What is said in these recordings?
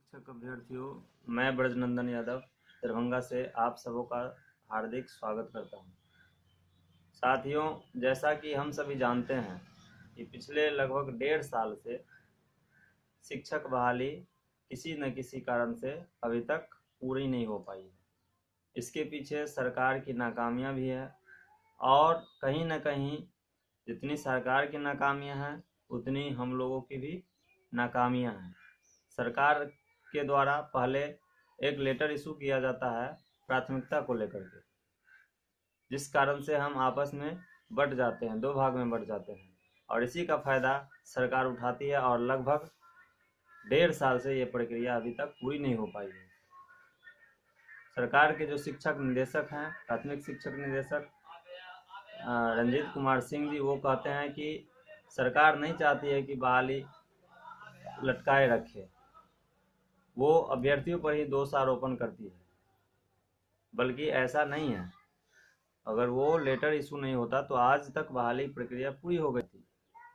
शिक्षक अभ्यर्थियों, मैं ब्रजनंदन यादव दरभंगा से आप सबों का हार्दिक स्वागत करता हूं। साथियों, जैसा कि हम सभी जानते हैं कि पिछले लगभग 1.5 साल से शिक्षक बहाली किसी न किसी कारण से अभी तक पूरी नहीं हो पाई है। इसके पीछे सरकार की नाकामियां भी है और कहीं न कहीं जितनी सरकार की नाकामियां हैं उतनी हम लोगों की भी नाकामियां हैं। सरकार के द्वारा पहले एक लेटर इशू किया जाता है प्राथमिकता को लेकर के, जिस कारण से हम आपस में बट जाते हैं, 2 भाग में बट जाते हैं और इसी का फायदा सरकार उठाती है और लगभग 1.5 साल से ये प्रक्रिया अभी तक पूरी नहीं हो पाई है। सरकार के जो शिक्षक निदेशक हैं, प्राथमिक शिक्षक निदेशक रंजीत कुमार सिंह जी, वो कहते हैं कि सरकार नहीं चाहती है कि बहाली लटकाए रखे, वो अभ्यर्थियों पर ही दोष आरोपण करती है, बल्कि ऐसा नहीं है। अगर वो लेटर इशू नहीं होता तो आज तक बहाली प्रक्रिया पूरी हो गई थी।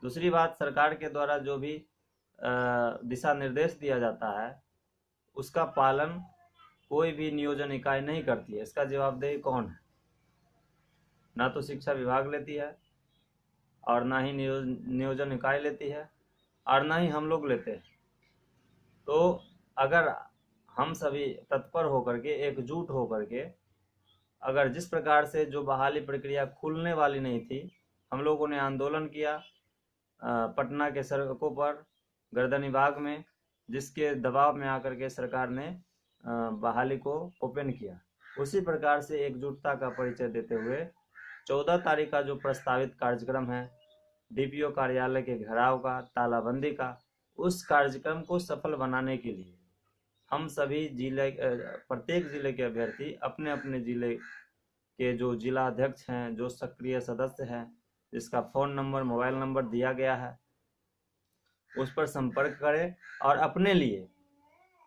दूसरी बात, सरकार के द्वारा जो भी दिशा निर्देश दिया जाता है उसका पालन कोई भी नियोजन इकाई नहीं करती है। इसका जवाबदेही कौन है? ना तो शिक्षा विभाग लेती है और ना ही नियोजन इकाई लेती है और ना ही हम लोग लेते हैं। तो अगर हम सभी तत्पर होकर के, एकजुट होकर के, अगर जिस प्रकार से जो बहाली प्रक्रिया खुलने वाली नहीं थी, हम लोगों ने आंदोलन किया पटना के सड़कों पर, गर्दनी बाग में, जिसके दबाव में आकर के सरकार ने बहाली को ओपन किया, उसी प्रकार से एकजुटता का परिचय देते हुए 14 तारीख का जो प्रस्तावित कार्यक्रम है डीपीओ कार्यालय के घेराव का, तालाबंदी का, उस कार्यक्रम को सफल बनाने के लिए हम सभी प्रत्येक जिले के अभ्यर्थी अपने अपने जिले के जो जिला अध्यक्ष हैं, जो सक्रिय सदस्य हैं, जिसका फ़ोन नंबर, मोबाइल नंबर दिया गया है, उस पर संपर्क करें और अपने लिए,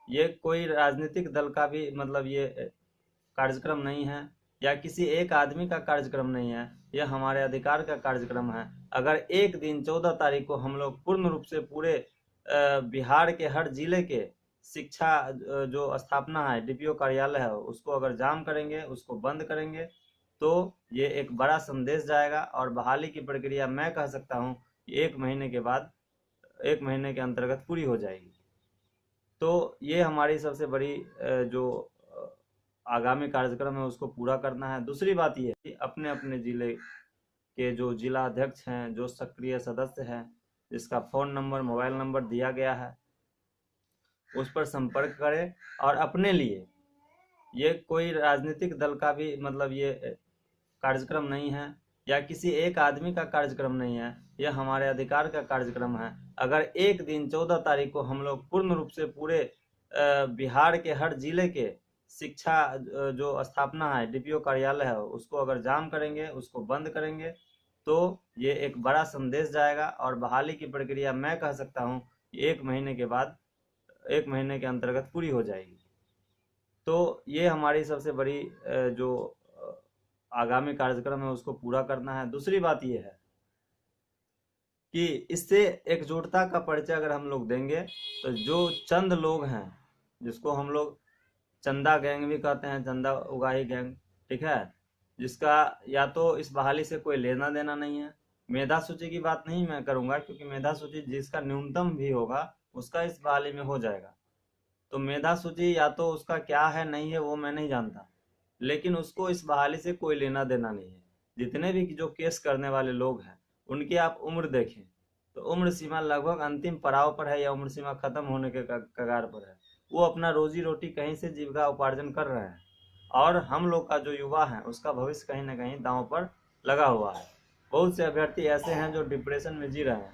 ये कोई राजनीतिक दल का भी ये कार्यक्रम नहीं है या किसी एक आदमी का कार्यक्रम नहीं है, यह हमारे अधिकार का कार्यक्रम है। अगर एक दिन 14 तारीख को हम लोग पूर्ण रूप से पूरे बिहार के हर जिले के शिक्षा जो स्थापना है, डीपीओ कार्यालय है, उसको अगर जाम करेंगे, उसको बंद करेंगे, तो ये एक बड़ा संदेश जाएगा और बहाली की प्रक्रिया मैं कह सकता हूँ कि 1 महीने के बाद, 1 महीने के अंतर्गत पूरी हो जाएगी। तो ये हमारी सबसे बड़ी जो आगामी कार्यक्रम है उसको पूरा करना है। दूसरी बात ये है कि अपने अपने जिले के जो जिला अध्यक्ष हैं, जो सक्रिय सदस्य हैं, जिसका फ़ोन नंबर, मोबाइल नंबर दिया गया है, उस पर संपर्क करें और अपने लिए, ये कोई राजनीतिक दल का भी ये कार्यक्रम नहीं है या किसी एक आदमी का कार्यक्रम नहीं है, यह हमारे अधिकार का कार्यक्रम है। अगर एक दिन 14 तारीख को हम लोग पूर्ण रूप से पूरे बिहार के हर जिले के शिक्षा जो स्थापना है, डीपीओ कार्यालय है, उसको अगर जाम करेंगे, उसको बंद करेंगे, तो ये एक बड़ा संदेश जाएगा और बहाली की प्रक्रिया मैं कह सकता हूँ कि 1 महीने के बाद, 1 महीने के अंतर्गत पूरी हो जाएगी। तो ये हमारी सबसे बड़ी जो आगामी कार्यक्रम है उसको पूरा करना है। दूसरी बात ये है कि इससे एकजुटता का परिचय अगर हम लोग देंगे तो जो चंद लोग हैं, जिसको हम लोग चंदा गैंग भी कहते हैं, चंदा उगाही गैंग, ठीक है, जिसका या तो इस बहाली से कोई लेना देना नहीं है। मेधा सूची की बात नहीं मैं करूंगा, क्योंकि मेधा सूची जिसका न्यूनतम भी होगा उसका इस बहाली में हो जाएगा। तो मेधा सूची या तो उसका क्या है, नहीं है, वो मैं नहीं जानता, लेकिन उसको इस बहाली से कोई लेना देना नहीं है। जितने भी जो केस करने वाले लोग हैं उनकी आप उम्र देखें तो उम्र सीमा लगभग अंतिम पड़ाव पर है या उम्र सीमा खत्म होने के कगार पर है। वो अपना रोजी रोटी कहीं से जीविका उपार्जन कर रहे हैं और हम लोग का जो युवा है उसका भविष्य कहीं ना कहीं दांव पर लगा हुआ है। बहुत से अभ्यर्थी ऐसे हैं जो डिप्रेशन में जी रहे हैं।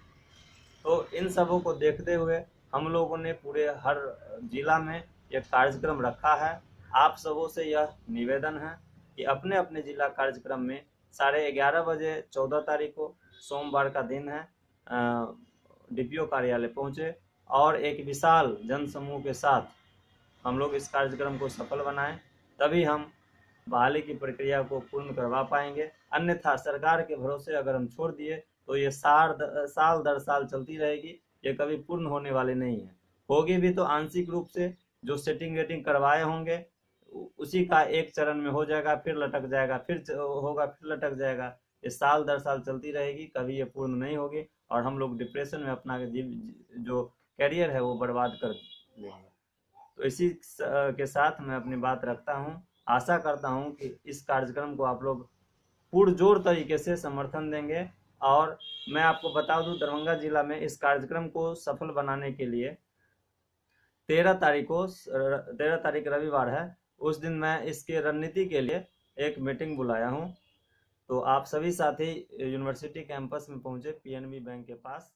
तो इन सबों को देखते हुए हम लोगों ने पूरे हर जिला में एक कार्यक्रम रखा है। आप सबों से यह निवेदन है कि अपने अपने जिला कार्यक्रम में 11:30 बजे 14 तारीख को, सोमवार का दिन है, डीपीओ कार्यालय पहुँचे और एक विशाल जनसमूह के साथ हम लोग इस कार्यक्रम को सफल बनाएं, तभी हम बहाली की प्रक्रिया को पूर्ण करवा पाएंगे। अन्यथा सरकार के भरोसे अगर हम छोड़ दिए तो ये साल दर साल चलती रहेगी, ये कभी पूर्ण होने वाली नहीं है। होगी भी तो आंशिक रूप से, जो सेटिंग वेटिंग करवाए होंगे उसी का एक चरण में हो जाएगा, फिर लटक जाएगा, फिर होगा, फिर लटक जाएगा। ये साल दर साल चलती रहेगी, कभी ये पूर्ण नहीं होगी और हम लोग डिप्रेशन में अपना जो कैरियर है वो बर्बाद कर लेंगे। तो इसी के साथ मैं अपनी बात रखता हूँ। आशा करता हूँ कि इस कार्यक्रम को आप लोग पुरजोर तरीके से समर्थन देंगे। और मैं आपको बता दूं, दरभंगा जिला में इस कार्यक्रम को सफल बनाने के लिए 13 तारीख रविवार है, उस दिन मैं इसके रणनीति के लिए एक मीटिंग बुलाया हूं। तो आप सभी साथी यूनिवर्सिटी कैंपस में पहुंचे, पीएनबी बैंक के पास।